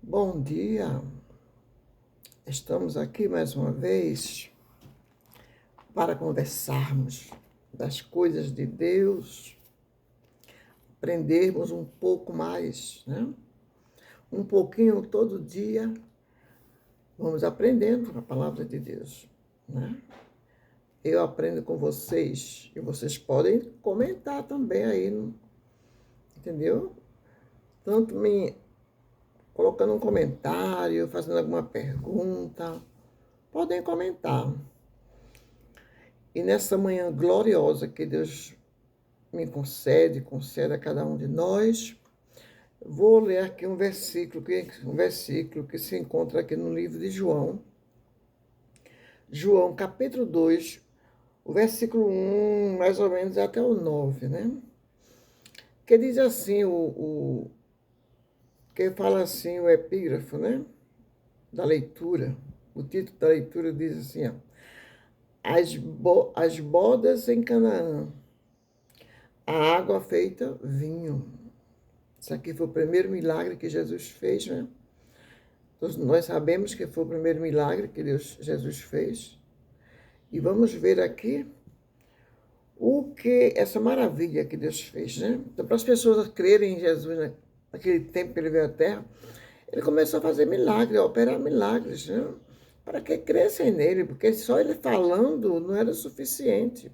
Bom dia, estamos aqui mais uma vez para conversarmos das coisas de Deus, aprendermos um pouco mais, né? Um pouquinho todo dia, vamos aprendendo a palavra de Deus, né? Eu aprendo com vocês e vocês podem comentar também aí, entendeu? Tanto me colocando um comentário, fazendo alguma pergunta, podem comentar. E nessa manhã gloriosa que Deus me concede a cada um de nós, vou ler aqui um versículo que se encontra aqui no livro de João, João capítulo 2, o versículo 1, mais ou menos até o 9, né? Que diz assim, que fala assim o epígrafo, né? Da leitura. O título da leitura diz assim, ó, as bodas em Canaã, a água feita vinho. Isso aqui foi o primeiro milagre que Jesus fez, né? Nós sabemos que foi o primeiro milagre que Jesus fez. E vamos ver aqui essa maravilha que Deus fez, né? Então, para as pessoas crerem em Jesus, né? Naquele tempo que ele veio à Terra, ele começou a fazer milagres, a operar milagres, né? Para que crescem nele, porque só ele falando não era suficiente.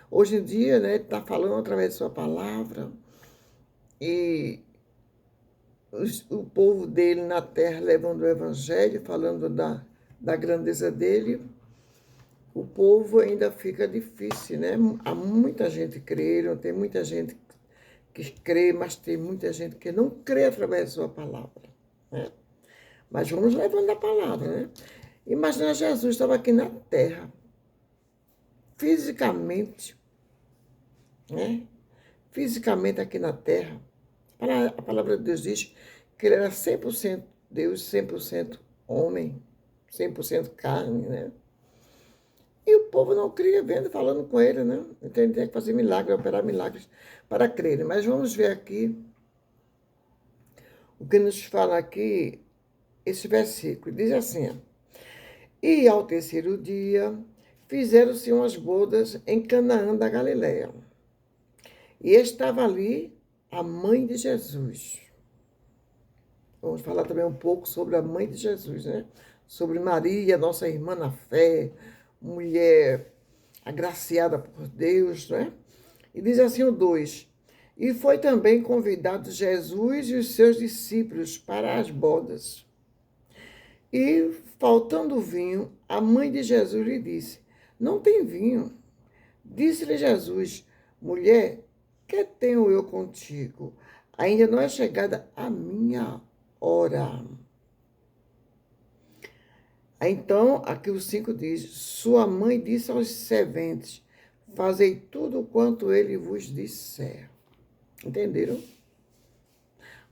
Hoje em dia, né, ele está falando através de sua palavra e o povo dele na terra levando o evangelho, falando da grandeza dele, o povo ainda fica difícil, né? Há muita gente crendo, tem muita gente que crê, mas tem muita gente que não crê através da sua palavra, né? Mas vamos levando a palavra, né? Imagina Jesus estava aqui na terra, fisicamente, né? Fisicamente aqui na terra. A palavra de Deus diz que ele era 100% Deus, 100% homem, 100% carne, né? E o povo não cria vendo, falando com ele, né? Então ele tem que fazer milagres, operar milagres para crer. Mas vamos ver aqui o que nos fala aqui esse versículo. Diz assim, ó, e ao terceiro dia fizeram-se umas bodas em Canaã da Galileia. E estava ali a mãe de Jesus. Vamos falar também um pouco sobre a mãe de Jesus, né? Sobre Maria, nossa irmã na fé, mulher agraciada por Deus, né? E diz assim o 2: e foi também convidado Jesus e os seus discípulos para as bodas. E, faltando vinho, a mãe de Jesus lhe disse: não tem vinho. Disse-lhe Jesus: mulher, que tenho eu contigo? Ainda não é chegada a minha hora. Então, aqui o 5 diz: sua mãe disse aos serventes: fazei tudo quanto ele vos disser. Entenderam?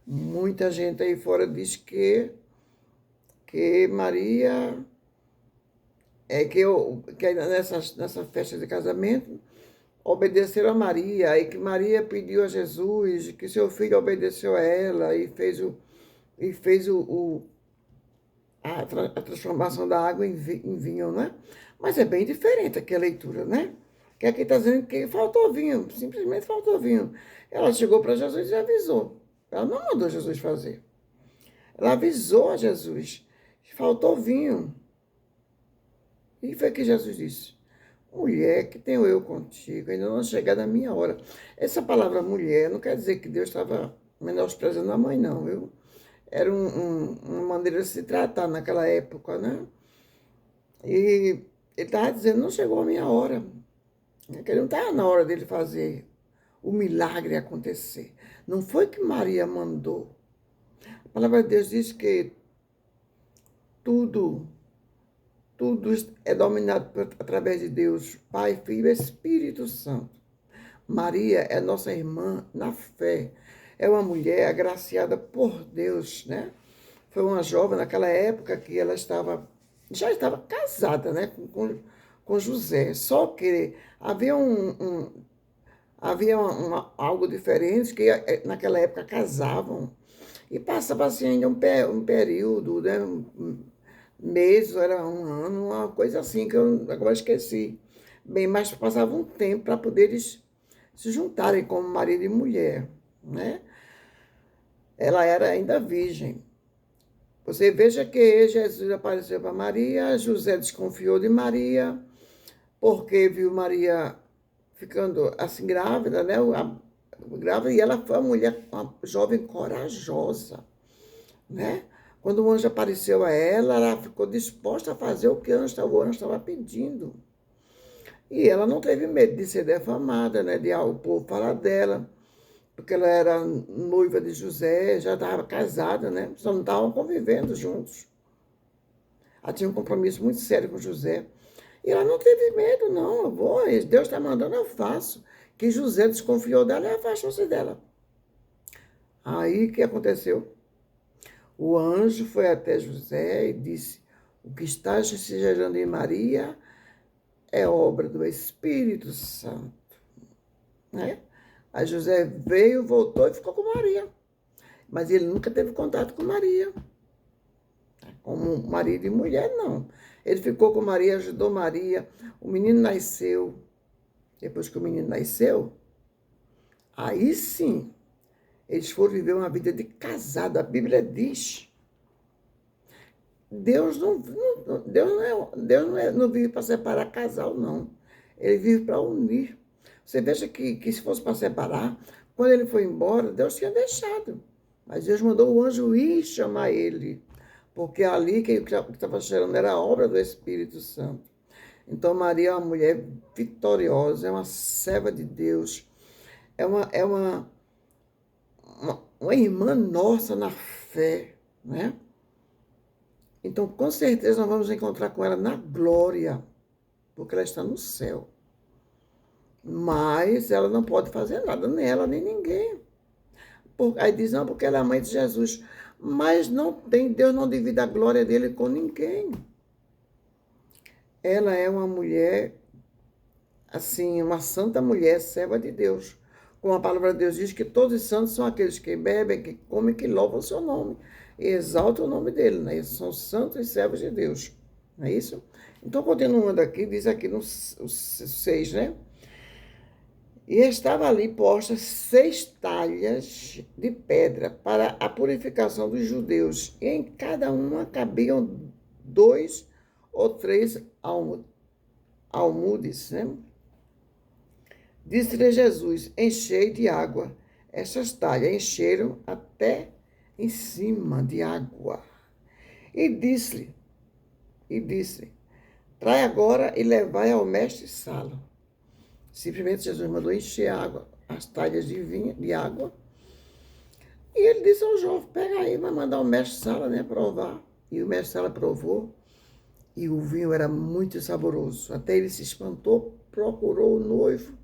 Muita gente aí fora diz que Maria, que nessa festa de casamento, obedeceram a Maria, e que Maria pediu a Jesus, que seu filho obedeceu a ela e fez a transformação da água em vinho, né? Mas é bem diferente aqui a leitura, né? Que aqui está dizendo que faltou vinho, simplesmente faltou vinho. Ela chegou para Jesus e avisou. Ela não mandou Jesus fazer. Ela avisou a Jesus. Faltou vinho. E foi que Jesus disse: mulher, que tenho eu contigo, ainda não chegado a minha hora. Essa palavra mulher não quer dizer que Deus estava menosprezando a mãe, não, viu? Era uma maneira de se tratar naquela época, né? E ele estava dizendo: não chegou a minha hora. Que ele não estava na hora dele fazer o milagre acontecer. Não foi que Maria mandou. A palavra de Deus diz que tudo é dominado através de Deus, Pai, Filho e Espírito Santo. Maria é nossa irmã na fé. É uma mulher agraciada por Deus, né? Foi uma jovem naquela época que ela já estava casada, né? Com José. Só que havia algo diferente, que naquela época casavam. E passava assim ainda um período, né? Meses, era um ano, uma coisa assim, que eu agora esqueci. Bem, mas passava um tempo para poder eles se juntarem como marido e mulher, né? Ela era ainda virgem. Você veja que Jesus apareceu para Maria, José desconfiou de Maria, porque viu Maria ficando assim grávida, né? Grávida, e ela foi uma jovem corajosa, né? Quando o anjo apareceu a ela, ela ficou disposta a fazer o que o anjo estava pedindo. E ela não teve medo de ser defamada, né? De o povo falar dela, porque ela era noiva de José, já estava casada, né? Só não estavam convivendo juntos. Ela tinha um compromisso muito sério com José. E ela não teve medo, não. Eu vou, Deus está mandando, eu faço. Que José desconfiou dela e afastou-se dela. Aí o que aconteceu? O anjo foi até José e disse: o que está se gerando em Maria é obra do Espírito Santo, né? Aí José veio, voltou e ficou com Maria. Mas ele nunca teve contato com Maria. Como marido e mulher, não. Ele ficou com Maria, ajudou Maria. O menino nasceu. Depois que o menino nasceu, aí sim, eles foram viver uma vida de casado. A Bíblia diz. Deus não vive para separar casal, não. Ele vive para unir. Você veja que se fosse para separar, quando ele foi embora, Deus tinha deixado. Mas Deus mandou o anjo ir chamar ele. Porque ali que estava cheirando era a obra do Espírito Santo. Então, Maria é uma mulher vitoriosa, é uma serva de Deus, é uma irmã nossa na fé, né? Então, com certeza, nós vamos encontrar com ela na glória, porque ela está no céu. Mas ela não pode fazer nada, nem ela, nem ninguém. Aí diz, não, porque ela é a mãe de Jesus. Mas não tem, Deus não divide a glória dele com ninguém. Ela é uma mulher, assim, uma santa mulher, serva de Deus. Como a palavra de Deus diz que todos os santos são aqueles que bebem, que comem, que louvam o seu nome. E exaltam o nome dele, né? Eles são santos e servos de Deus. Não é isso? Então, continuando aqui, diz aqui no 6, né? E estava ali postas 6 talhas de pedra para a purificação dos judeus, e em cada uma cabiam 2 ou 3 almudes, né? Disse-lhe Jesus: enchei de água. Estas talhas encheram até em cima de água. E disse, trai agora e levai ao mestre-sala. Simplesmente Jesus mandou encher água, as talhas de água. E ele disse ao jovem: pega aí, vai mandar o mestre-sala, né, provar. E o mestre-sala provou. E o vinho era muito saboroso. Até ele se espantou, procurou o noivo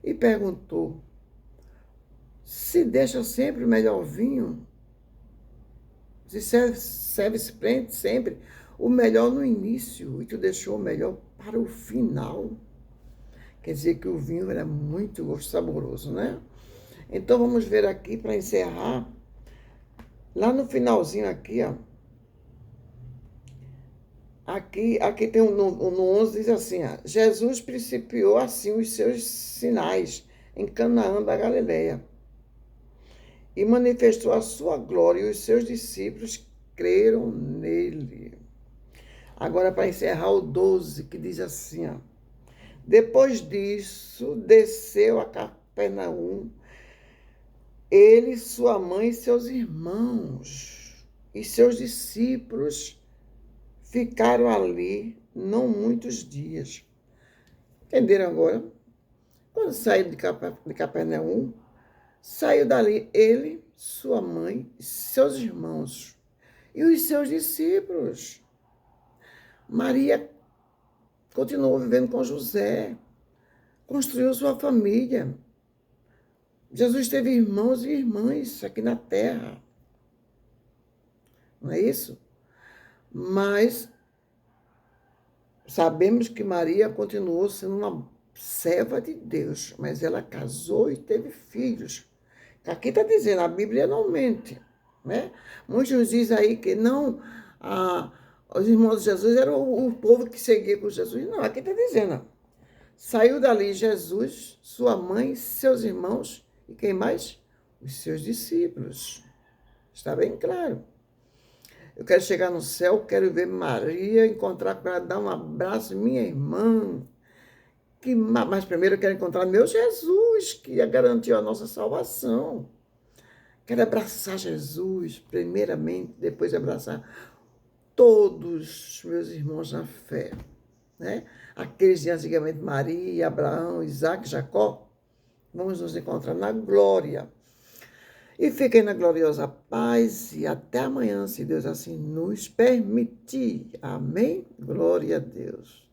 e perguntou: se deixa sempre o melhor vinho? Se serve sempre o melhor no início e tu deixou o melhor para o final? Quer dizer que o vinho era muito saboroso, né? Então vamos ver aqui para encerrar. Lá no finalzinho aqui, ó. Aqui tem no 11 diz assim, ó, Jesus principiou assim os seus sinais em Canaã da Galileia e manifestou a sua glória e os seus discípulos creram nele. Agora para encerrar o 12, que diz assim, ó, depois disso desceu a Capernaum ele, sua mãe e seus irmãos e seus discípulos ficaram ali não muitos dias. Entenderam agora? Quando saiu de Capernaum, saiu dali ele, sua mãe, seus irmãos e os seus discípulos. Maria continuou vivendo com José, construiu sua família. Jesus teve irmãos e irmãs aqui na terra. Não é isso? Mas sabemos que Maria continuou sendo uma serva de Deus, mas ela casou e teve filhos. Aqui está dizendo, a Bíblia não mente. né? Muitos dizem aí que não, os irmãos de Jesus eram o povo que seguia com Jesus. Não, aqui está dizendo, saiu dali Jesus, sua mãe, seus irmãos e quem mais? Os seus discípulos. Está bem claro. Eu quero chegar no céu, quero ver Maria, encontrar com ela, dar um abraço, minha irmã. Mas primeiro eu quero encontrar meu Jesus, que garantiu a nossa salvação. Quero abraçar Jesus, primeiramente, depois abraçar todos os meus irmãos na fé, né? Aqueles de antigamente Maria, Abraão, Isaac, Jacó. Vamos nos encontrar na glória. E fiquem na gloriosa paz e até amanhã, se Deus assim nos permitir. Amém? Glória a Deus.